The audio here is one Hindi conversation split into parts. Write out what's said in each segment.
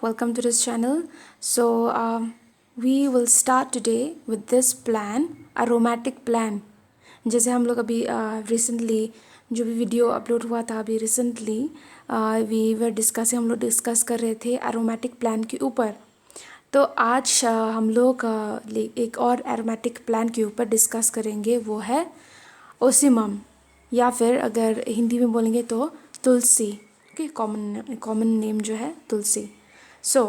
welcome to this channel. We will start today with this plan, aromatic plan. जैसे हम लोग अभी रिसेंटली जो भी वीडियो अपलोड हुआ था अभी रिसेंटली वी वर डिस्कसिंग, हम लोग डिस्कस कर रहे थे एरोमेटिक प्लान के ऊपर. तो आज हम लोग एक और एरोमेटिक प्लान के ऊपर डिस्कस करेंगे, वो है ओसिमम, या फिर अगर हिंदी में बोलेंगे तो तुलसी. ओके, कॉमन नेम जो है tulsi. So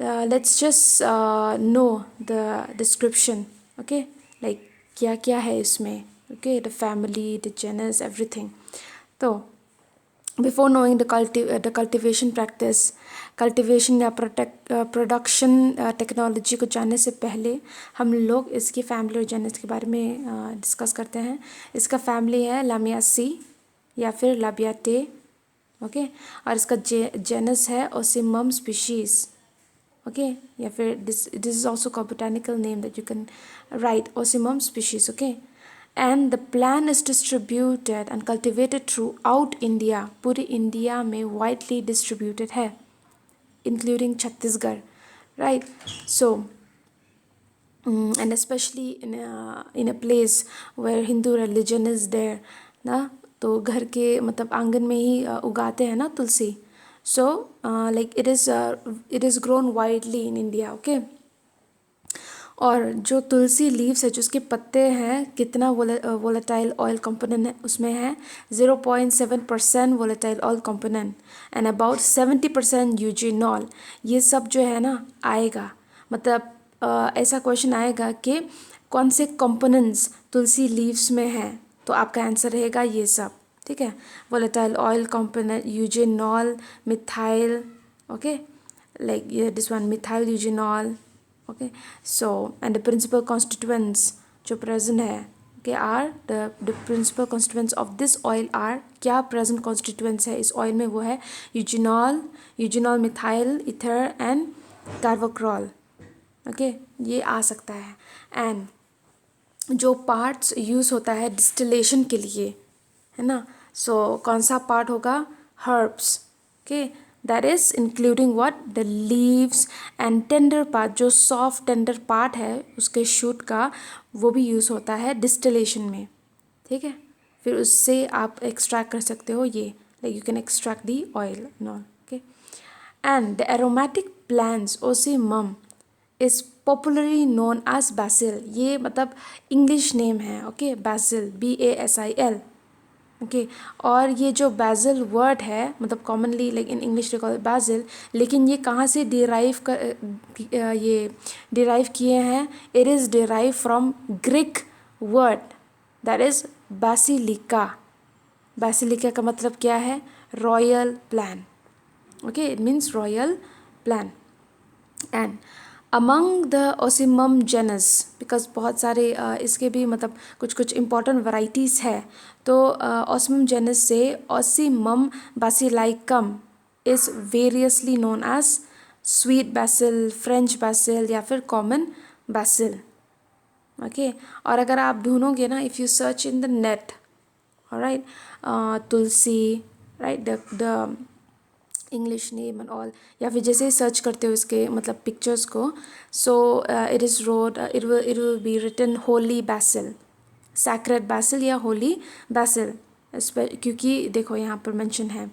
let's just know the description. Okay, like क्या क्या है इसमें. Okay, the family, the genus, everything. तो before knowing the cultivation practice, cultivation या प्रोडक्शन टेक्नोलॉजी को जानने से पहले हम लोग इसकी फैमिली और जेनस के बारे में डिस्कस करते हैं. इसका फैमिली है लामियासी या फिर लाबियाटे. ओके, और इसका जेनस है ओसिमम स्पीशीज़. ओके, या फिर this is also called botanical name that you can write, Ocimum species. Okay, and the plan is distributed and cultivated through out India. पूरी इंडिया में वाइडली डिस्ट्रीब्यूटेड है, including Chhattisgarh. Right, so and especially in a place where Hindu religion is there ना, तो घर के मतलब आंगन में ही उगाते हैं ना तुलसी. So like it is grown widely in India. Okay, और जो तुलसी लीव्स है, जो उसके पत्ते हैं, कितना वोलेटाइल ऑयल कंपोनेंट है उसमें है 0.7% volatile oil component and about 70% eugenol. ये सब जो है ना आएगा, मतलब ऐसा क्वेश्चन आएगा कि कौन से कंपोनेंट्स तुलसी लीव्स में हैं, तो आपका आंसर रहेगा ये सब. ठीक है, volatile oil component, eugenol, methyl. Okay, like ये this one, methyl eugenol. Okay, so and the principal constituents जो प्रेजेंट है के are the principal constituents of this oil are, क्या प्रेजेंट कॉन्स्टिट्यूएंट्स है इस ऑयल में, वो है eugenol, methyl ether and carvacrol. Okay, ये आ सकता है. एंड जो पार्ट्स यूज़ होता है डिस्टिलेशन के लिए, है ना, सो कौन सा पार्ट होगा, herbs. Okay, that is including what, the leaves and tender part, जो सॉफ्ट टेंडर पार्ट है उसके शूट का, वो भी यूज़ होता है डिस्टिलेशन में. ठीक है, फिर उससे आप एक्सट्रैक्ट कर सकते हो ये, like you can extract the oil नॉल. Okay, and the aromatic plants ocimum is popularly known as basil. ये मतलब इंग्लिश नेम है. Okay, basil, BASIL. ओके, और ये जो बैसिल वर्ड है, मतलब commonly like in English call basil, लेकिन ये कहाँ से ये डिराइव किए हैं, it is derive from Greek word that is basilica. Basilica का मतलब क्या है, royal plant. Okay, it means royal plan. And among the Ocimum genus, because बहुत सारे इसके भी मतलब कुछ कुछ इम्पॉर्टेंट वराइटीज़ है. तो ओसिमम जेनस से ocimum basilicum is variously known as sweet basil, French basil या फिर कॉमन बैसिल. ओके, और अगर आप ढूंढोगे ना, if you search in the net, alright, Tulsi, right, the English name and all, या फिर जैसे ही सर्च करते हो इसके मतलब पिक्चर्स को, so it is road, it will be written holy basil, sacred basil या होली बैसिल. क्योंकि देखो यहाँ पर मेंशन है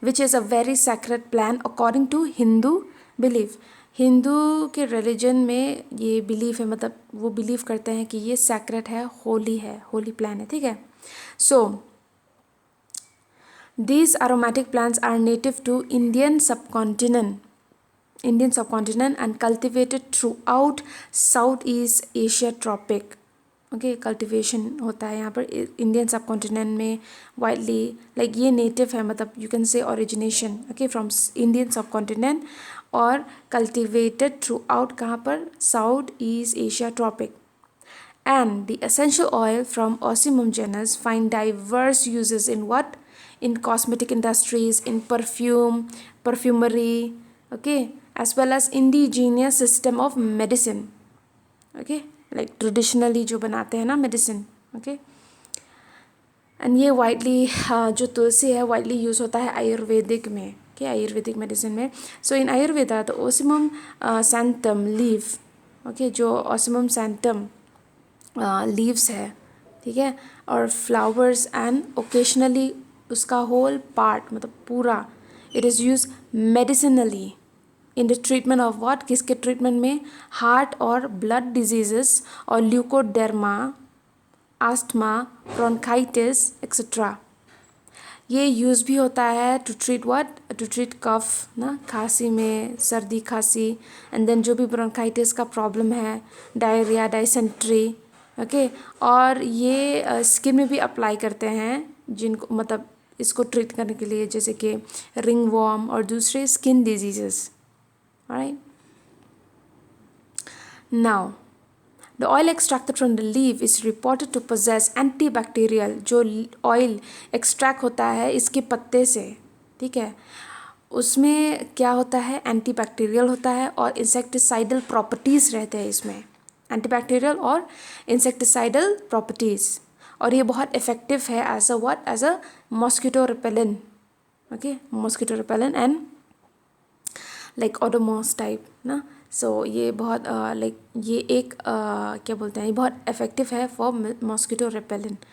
which is a very sacred plant according to Hindu belief. Hindu के रिलीजन में ये बिलीफ है, मतलब वो बिलीव करते हैं कि ये सैक्रेड है, होली प्लान है. ठीक है, सो these aromatic plants are native to Indian subcontinent and cultivated throughout Southeast Asia tropic. Okay, cultivation होता है यहाँ पर इंडियन सबकॉन्टिनेंट में वाइडली, लाइक ये नेटिव है, मतलब you can say origination, okay, from Indian subcontinent, और कल्टिवेटेड थ्रू आउट कहाँ पर, Southeast Asia tropic. And the essential oil from Osimum genus find diverse uses in what? In cosmetic industries, in perfumery, okay, as well as indigenous system of medicine. Okay, like traditionally जो बनाते हैं ना medicine. Okay, एंड ये वाइडली जो तुलसी है वाइडली यूज़ होता है आयुर्वेदिक में. ओके, आयुर्वेदिक मेडिसिन में। So in Ayurveda the ocimum sanctum leaf, okay, जो ओसिमम सैंटम लीव्स है, ठीक है, और फ्लावर्स एंड ओकेशनली उसका होल पार्ट मतलब पूरा, it is use medicinally in the treatment of what, किसके ट्रीटमेंट में, हार्ट और ब्लड डिजीजेस और ल्यूकोडर्मा, आस्थमा, ब्रोंकाइटिस एक्सेट्रा। ये यूज़ भी होता है to treat what, to treat cough ना, खांसी में, सर्दी खांसी, एंड देन जो भी ब्रोंकाइटिस का प्रॉब्लम है, डायरिया, डायसेंट्री, ओके। और ये स्किन में भी अप्लाई करते हैं जिनको मतलब इसको ट्रीट करने के लिए, जैसे कि रिंग वॉर्म और दूसरे skin diseases, right. Now the oil extracted from the leaf is reported to possess antibacterial, जो ऑयल एक्सट्रैक्ट होता है इसके पत्ते से, ठीक है, उसमें क्या होता है, एंटीबैक्टीरियल होता है और इंसेक्टिसाइडल प्रॉपर्टीज़ रहते हैं इसमें, एंटीबैक्टीरियल और इंसेक्टिसाइडल प्रॉपर्टीज़। और ये बहुत इफेक्टिव है as a what, as a mosquito repellent, okay, mosquito repellent and like Odomos type ना। सो ये बहुत लाइक ये एक क्या बोलते हैं, ये बहुत इफेक्टिव है for mosquito repellent.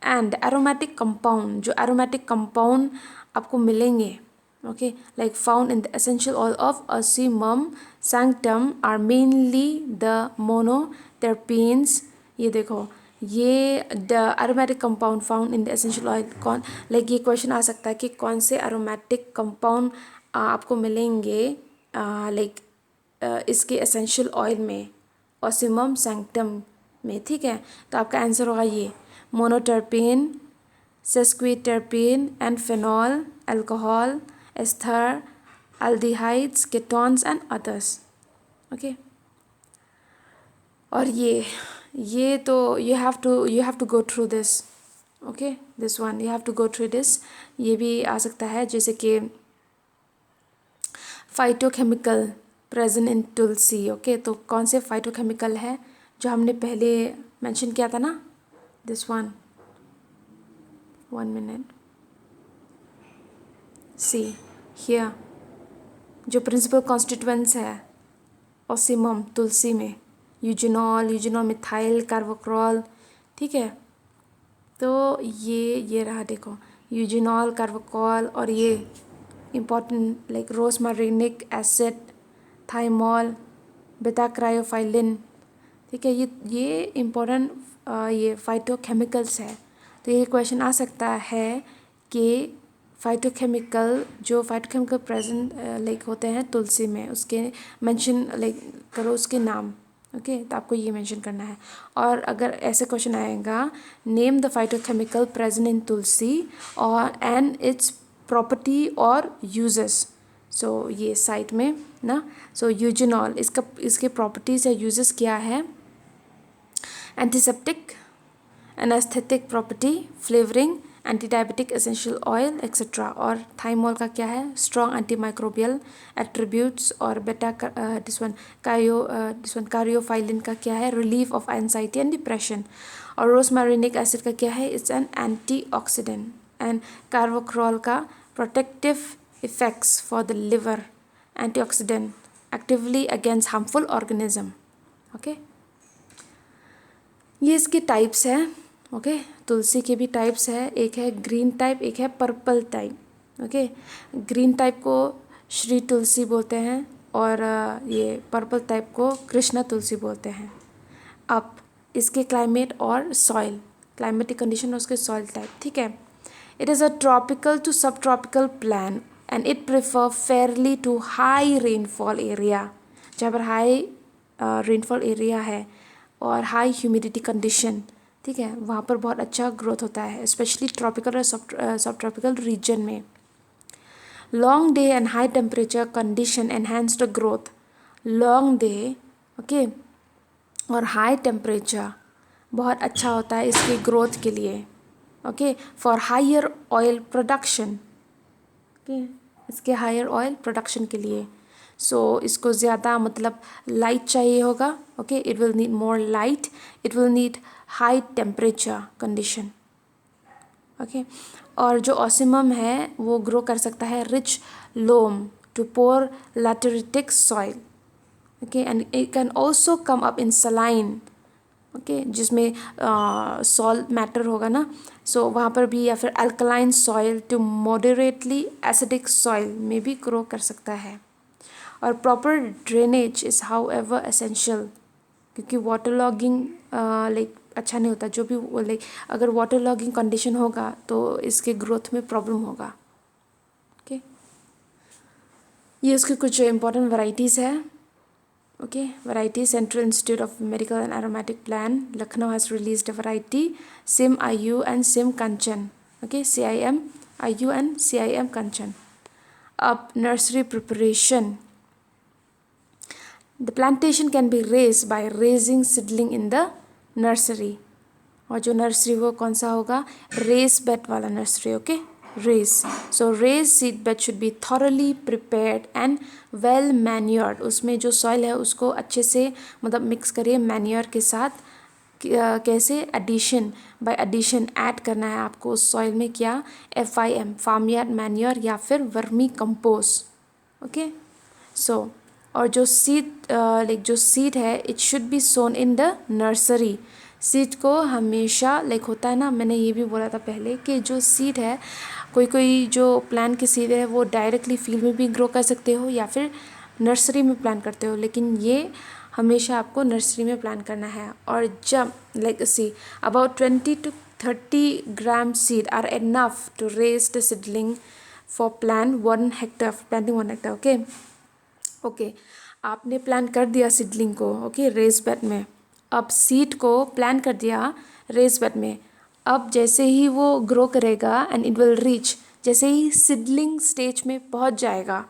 And aromatic compound, जो एरोमेटिक कंपाउंड आपको मिलेंगे, okay, like found in the essential oil of ocimum sanctum are mainly the monoterpenes. ये देखो, ये the aromatic compound found in the essential oil, कौन, लाइक ये क्वेश्चन आ सकता है कि कौन से एरोमेटिक कंपाउंड आपको मिलेंगे लाइक इसके एसेंशियल ऑयल में, ओसिमम सैंक्टम में, ठीक है। तो आपका आंसर होगा ये monoterpene, sesquiterpene and phenol, alcohol, ester, aldehydes, ketones and others, okay. और ये तो you have to go through this, okay, this one you have to go through this. ये भी आ सकता है जैसे कि phytochemical present in tulsi, okay. तो कौन से फाइटोकेमिकल है जो हमने पहले मेंशन किया था ना, this one, 1 minute, see here, जो प्रिंसिपल कॉन्स्टिट्यूएंट्स है ओसिमम तुलसी में, यूजिनॉल, यूजिनॉल मिथाइल कार्बोक्रोल, ठीक है। तो ये रहा, देखो, यूजिनॉल कार्बोक्रोल, और ये इम्पॉर्टेंट लाइक रोजमेरिनिक एसिड, थाइमोल, बेटा क्रायोफाइलिन, ठीक है, ये इम्पोर्टेंट ये फाइटोकेमिकल्स है। तो ये क्वेश्चन आ सकता है कि फाइटोकेमिकल, जो फाइटोकेमिकल प्रेजेंट लाइक होते हैं तुलसी में, उसके मेंशन लाइक करो उसके नाम, ओके। तो आपको ये मेंशन करना है। और अगर ऐसे क्वेश्चन आएगा, name the phytochemical present in tulsi और एंड इट्स प्रॉपर्टी और यूजेस। सो ये साइट में ना, सो यूजिनॉल, इसके प्रॉपर्टीज़ या यूजेस क्या है, antiseptic, anaesthetic property, flavouring, anti diabetic essential oil etcetera. और थाइमोल का क्या है, स्ट्रॉन्ग एंटी माइक्रोबियल एट्रीब्यूट्स। और बेटा दिस वन कार्योफाइलिन का क्या है, relief of anxiety and depression. और रोजमेरिनिक एसिड का क्या है, इट्स एन एंटीऑक्सीडेंट। एंड कार्बोक्रोल का protective effects for the liver, antioxidant, actively against harmful organism, okay. ये इसके टाइप्स हैं, ओके। तुलसी के भी टाइप्स है, एक है ग्रीन टाइप, एक है purple type, okay. Green type को श्री तुलसी बोलते हैं और ये पर्पल टाइप को कृष्णा तुलसी बोलते हैं। अब इसके क्लाइमेट और सॉइल, क्लाइमेटिक कंडीशन और उसके सॉइल टाइप, ठीक है। It is a tropical to sub tropical plant and it prefer fairly to high rainfall area, जहाँ पर हाई रेनफॉल एरिया है और हाई ह्यूमिडिटी कंडीशन, ठीक है, वहाँ पर बहुत अच्छा ग्रोथ होता है, स्पेशली ट्रॉपिकल और सब ट्रॉपिकल रीजन में। Long day and high temperature condition enhance the growth, long day, okay, और हाई टेम्परेचर बहुत अच्छा होता है इसकी ग्रोथ के लिए, okay, for higher oil production, okay, इसके हायर ऑयल प्रोडक्शन के लिए। सो इसको ज़्यादा मतलब लाइट चाहिए होगा, okay, it will need more light, it will need high temperature condition, okay. और जो ऑसिमम है वो ग्रो कर सकता है rich loam to poor lateritic soil, okay, and it can also come up in saline, okay, जिसमें सॉल्ट मैटर होगा ना, सो वहाँ पर भी, या फिर alkaline soil to moderately acidic soil में भी ग्रो कर सकता है। और proper drainage is however essential, क्योंकि वाटर लॉगिंग लाइक अच्छा नहीं होता, जो भी लाइक अगर वाटर लॉगिंग कंडीशन होगा तो इसके ग्रोथ में प्रॉब्लम होगा, ओके। ये उसके कुछ इंपॉर्टेंट वैरायटीज़ है, okay. Variety, central institute of medical and aromatic plant Lucknow has released a variety CIM IU and CIM Kanchan, okay, CIM IU and CIM Kanchan. अब nursery preparation, the plantation can be raise by raising seedling in the nursery, और जो नर्सरी वो कौन सा होगा, रेस बेड वाला nursery, okay, raised. So raised seed bed should be thoroughly prepared and well मैन्योर्ड, उसमें जो सॉइल है उसको अच्छे से मतलब मिक्स करिए मैन्योर के साथ। कैसे, एडिशन, बाय एडिशन ऐड करना है आपको उस सॉइल में क्या, FIM फार्म यार्ड मैन्योर या फिर वर्मी कंपोस्ट, ओके। सो और जो सीड लाइक जो सीड है it should be sown in the nursery, seed को हमेशा लाइक होता है ना, मैंने ये भी बोला था पहले कि जो सीड है, कोई जो प्लांट के सीड है वो डायरेक्टली फील्ड में भी ग्रो कर सकते हो या फिर नर्सरी में प्लांट करते हो, लेकिन ये हमेशा आपको नर्सरी में प्लांट करना है। और जब like see about 20 to 30 gram seed are enough to raise the seedling for plant 1 hectare, planting 1 hectare, okay. Okay, आपने प्लान कर दिया सीडलिंग को, ओके, रेस बेड में। अब सीड को प्लान कर दिया रेस बेड में, अब जैसे ही वो ग्रो करेगा एंड इट विल रीच, जैसे ही सीडलिंग स्टेज में पहुंच जाएगा,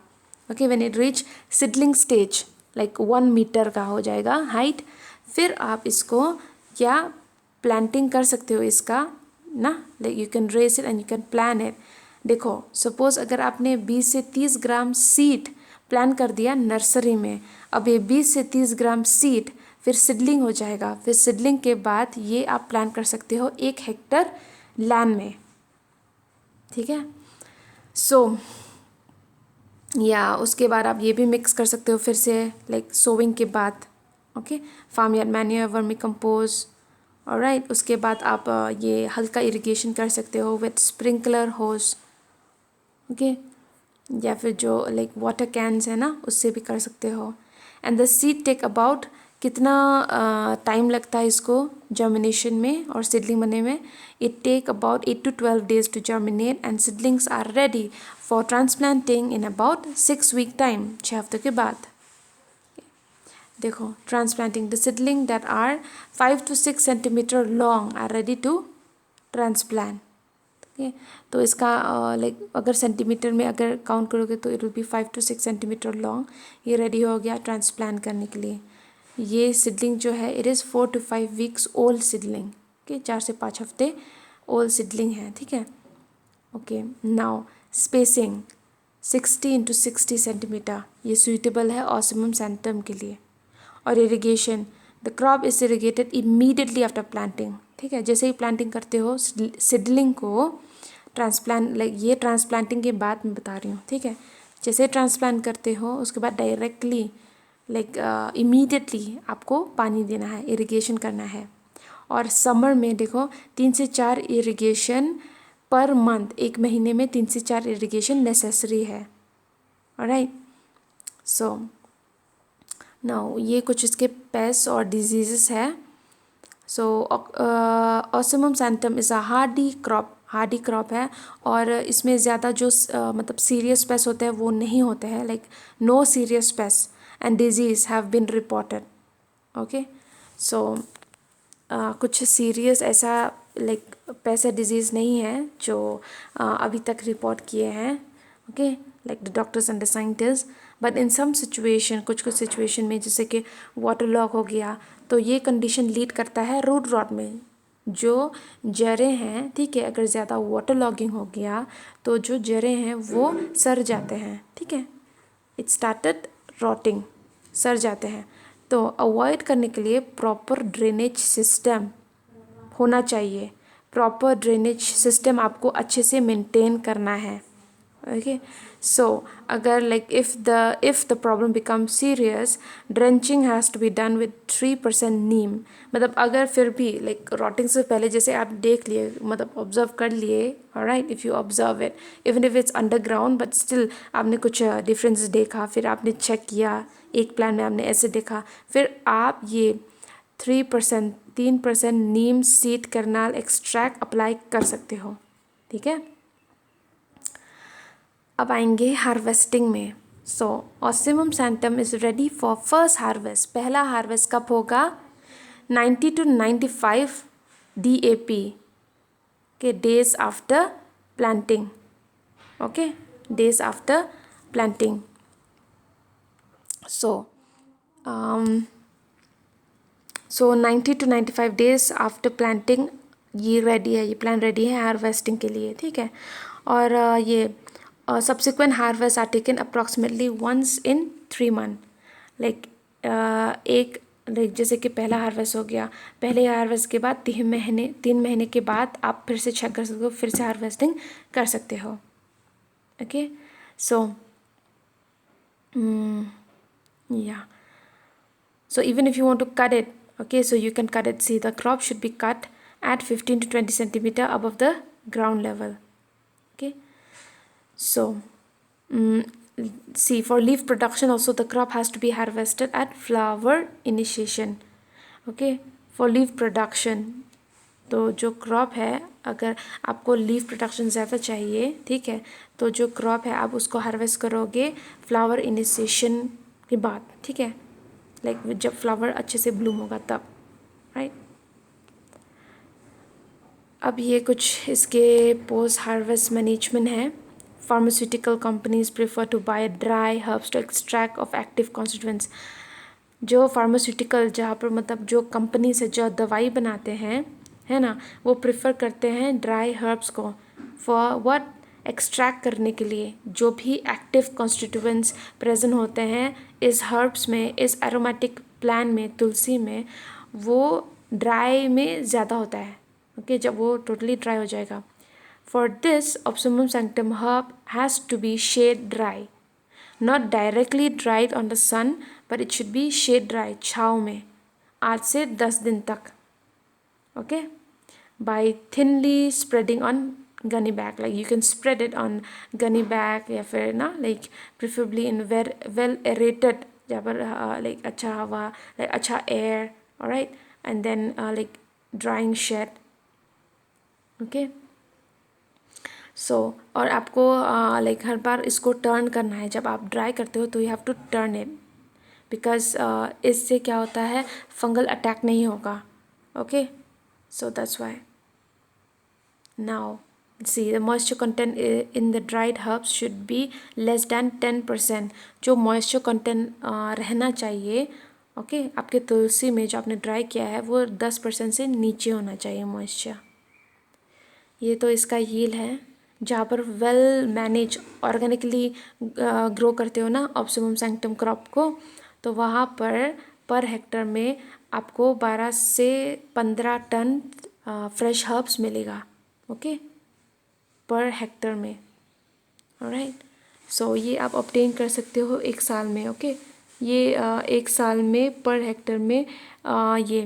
okay, when it reach seedling stage like 1 metre का हो जाएगा हाइट, फिर आप इसको क्या प्लांटिंग कर सकते हो इसका ना, like you can raise it and you can plan it. देखो सपोज अगर आपने 20 से 30 ग्राम सीड प्लान कर दिया नर्सरी में, अब ये 20 से 30 ग्राम सीड फिर सीडलिंग हो जाएगा, फिर सीडलिंग के बाद ये आप प्लान कर सकते हो 1 हेक्टर लैंड में, ठीक है। सो या उसके बाद आप ये भी मिक्स कर सकते हो फिर से लाइक सोविंग के बाद, okay, farm yard manure, vermicompost, alright. उसके बाद आप ये हल्का इरिगेशन कर सकते हो विथ स्प्रिंकलर होस, ओके, या फिर जो लाइक वाटर कैन्स है ना उससे भी कर सकते हो। And the seed take about, कितना टाइम लगता है इसको जर्मिनेशन में और सीडलिंग बनने में, it take about 8 to 12 days to germinate and seedlings are ready for transplanting in about 6 week time, 6 हफ्तों के बाद। देखो, transplanting the seedling that are 5 to 6 centimeter long are ready to transplant, तो इसका लाइक अगर सेंटीमीटर में अगर काउंट करोगे तो it will B 5 to 6 centimeter long, ये रेडी हो गया ट्रांसप्लांट करने के लिए। ये सीडलिंग जो है it is 4 to 5 weeks old seedling, okay, 4 से 5 हफ्ते ओल्ड सीडलिंग है, ठीक है, okay. Now spacing 60 into 60 centimetre, ये सूटेबल है ऑसिमम सैंटम के लिए। और irrigation, the crop is irrigated immediately after planting, ठीक है, जैसे ही प्लांटिंग करते हो सीडलिंग को ट्रांसप्लांट, लाइक ये ट्रांसप्लांटिंग के बाद मैं बता रही हूँ, ठीक है, जैसे ट्रांसप्लांट करते हो उसके बाद डायरेक्टली लाइक इमीडिएटली आपको पानी देना है, इरिगेशन करना है। और समर में देखो 3 से 4 इरिगेशन पर मंथ, 1 महीने में 3 से 4 इरिगेशन नेसेसरी है, ऑलराइट। सो नाउ ये कुछ इसके पेस्ट और डिजीज़ेस है। So ocimum sanctum is a hardy crop है, और इसमें ज़्यादा जो मतलब सीरियस पेस्ट होते हैं वो नहीं होते हैं, like no serious pest and disease have been reported, okay. So कुछ सीरियस ऐसा लाइक पेस्ट डिजीज़ नहीं है जो अभी तक रिपोर्ट किए हैं, okay, like the doctors and the scientist. But in some situation, कुछ सिचुएशन में जैसे कि वाटर लॉग हो गया, तो ये कंडीशन लीड करता है रूट रॉट में, जो जड़ें हैं, ठीक है, अगर ज़्यादा वाटर लॉगिंग हो गया तो जो जड़ें हैं वो सड़ जाते हैं, ठीक है, इट स्टार्टेड रॉटिंग, सड़ जाते हैं। तो अवॉइड करने के लिए प्रॉपर ड्रेनेज सिस्टम होना चाहिए, प्रॉपर ड्रेनेज सिस्टम आपको अच्छे से मेंटेन करना है। ओके, सो अगर if the problem becomes serious, drenching has to be done with 3% नीम। मतलब अगर फिर भी रॉटिंग से पहले जैसे आप देख लिए, मतलब ऑब्जर्व कर लिए, alright, if you observe it even if it's underground, but still आपने कुछ डिफरेंस देखा, फिर आपने चेक किया, एक प्लान में आपने ऐसे देखा, फिर आप ये 3% neem seed kernel extract apply कर सकते हो। ठीक है, अब आएंगे हार्वेस्टिंग में। So ocimum sanctum is ready for first harvest. पहला हार्वेस्ट कब होगा? 90 to 95 DAP के days after planting. Okay, days after planting. So 90 to 95 days after planting ये रेडी है, ये प्लान रेडी है हार्वेस्टिंग के लिए। ठीक है, और ये subsequent harvests are taken approximately once in 3 months। Like एक जैसे कि पहला हार्वेस्ट हो गया, पहले हार्वेस्ट के बाद 3 महीने के बाद आप फिर से चेक कर सकते हो, फिर से हार्वेस्टिंग कर सकते हो। Okay, so yeah, so even if you want to cut it, okay, so you can cut it. See, the crop should be cut at 15 to 20 centimeter above the ground level। Okay, so see, for leaf production also the crop has to be harvested at flower initiation। okay, for leaf production, तो जो क्रॉप है, अगर आपको लीफ प्रोडक्शन ज़्यादा चाहिए, ठीक है, तो जो क्रॉप है आप उसको हार्वेस्ट करोगे फ्लावर इनिशिएशन के बाद। ठीक है, लाइक जब फ्लावर अच्छे से ब्लूम होगा तब, राइट। अब ये कुछ इसके पोस्ट हार्वेस्ट मैनेजमेंट है। Pharmaceutical companies prefer to buy dry herbs to extract of active constituents. जो फार्मास्यूटिकल, जहाँ पर मतलब जो कंपनी से जो दवाई बनाते हैं, है ना, वो प्रेफर करते हैं ड्राई हर्ब्स को फॉर व्हाट, एक्सट्रैक्ट करने के लिए जो भी एक्टिव कॉन्स्टिट्यूएंट्स प्रेजेंट होते हैं इस हर्ब्स में, इस एरोमेटिक प्लांट में, तुलसी में, वो ड्राई में ज़्यादा होता है। ओके, जब वो टोटली ड्राई हो जाएगा। For this ocimum sanctum herb has to be shade dry, not directly dried on the sun, but it should be shade dry, छाँव में 8 से 10 दिन तक। Okay, by thinly spreading on gunny bag, like you can spread it on gunny bag या फिर ना like preferably in well aerated, जहाँ पर like अच्छा हवा, like अच्छा air, alright, and then like drying shed। okay, so और आपको like हर बार इसको टर्न करना है, जब आप ड्राई करते हो तो you have to turn it, because इससे क्या होता है, फंगल अटैक नहीं होगा। okay, so that's why। Now, see, the moisture content in the dried herbs should be less than 10%। जो moisture content रहना चाहिए, ओके, आपके तुलसी में जो आपने ड्राई किया है वो 10% से नीचे होना चाहिए moisture। ये तो इसका यील्ड है। जहाँ पर वेल मैनेज ऑर्गेनिकली ग्रो करते हो ना ऑप्सिमम सैंक्टम क्रॉप को, तो वहाँ पर हेक्टर में आपको 12 से 15 टन फ्रेश हर्ब्स मिलेगा। ओके, पर हेक्टर में, ऑलराइट। सो ये आप ऑब्टेन कर सकते हो 1 साल में। ओके, ये 1 साल में पर हेक्टर में ये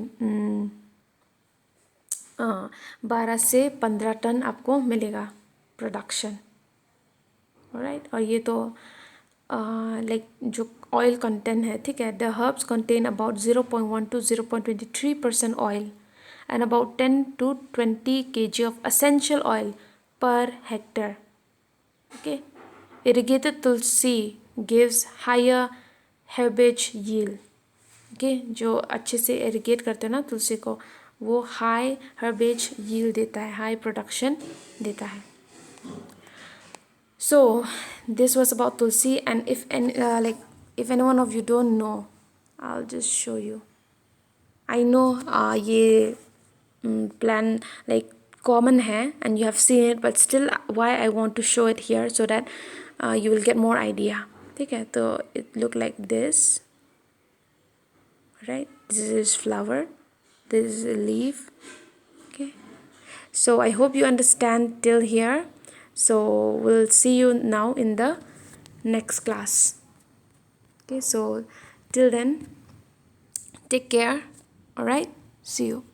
12 से 15 टन आपको मिलेगा प्रोडक्शन, ऑलराइट। और ये तो लाइक जो ऑयल कंटेंट है, ठीक है, the herbs contain about 0.1 to 0.23% oil and about 10 to 20 kg of essential oil per hectare। okay, irrigated tulsi gives higher herbage yield। okay, जो अच्छे से इरिगेट करते हैं ना तुलसी को, वो हाई हर्बेज यील्ड देता है, हाई प्रोडक्शन देता है। so this was about tulsi, and if any one of you don't know, I'll just show you। I know ये plan like common है and you have seen it, but still why I want to show it here so that you will get more idea। ठीक है, तो it look like this, right? This is flower, this is a leaf। okay, So I hope you understand till here. So we'll see you now in the next class. Okay, so till then, take care. All right, see you.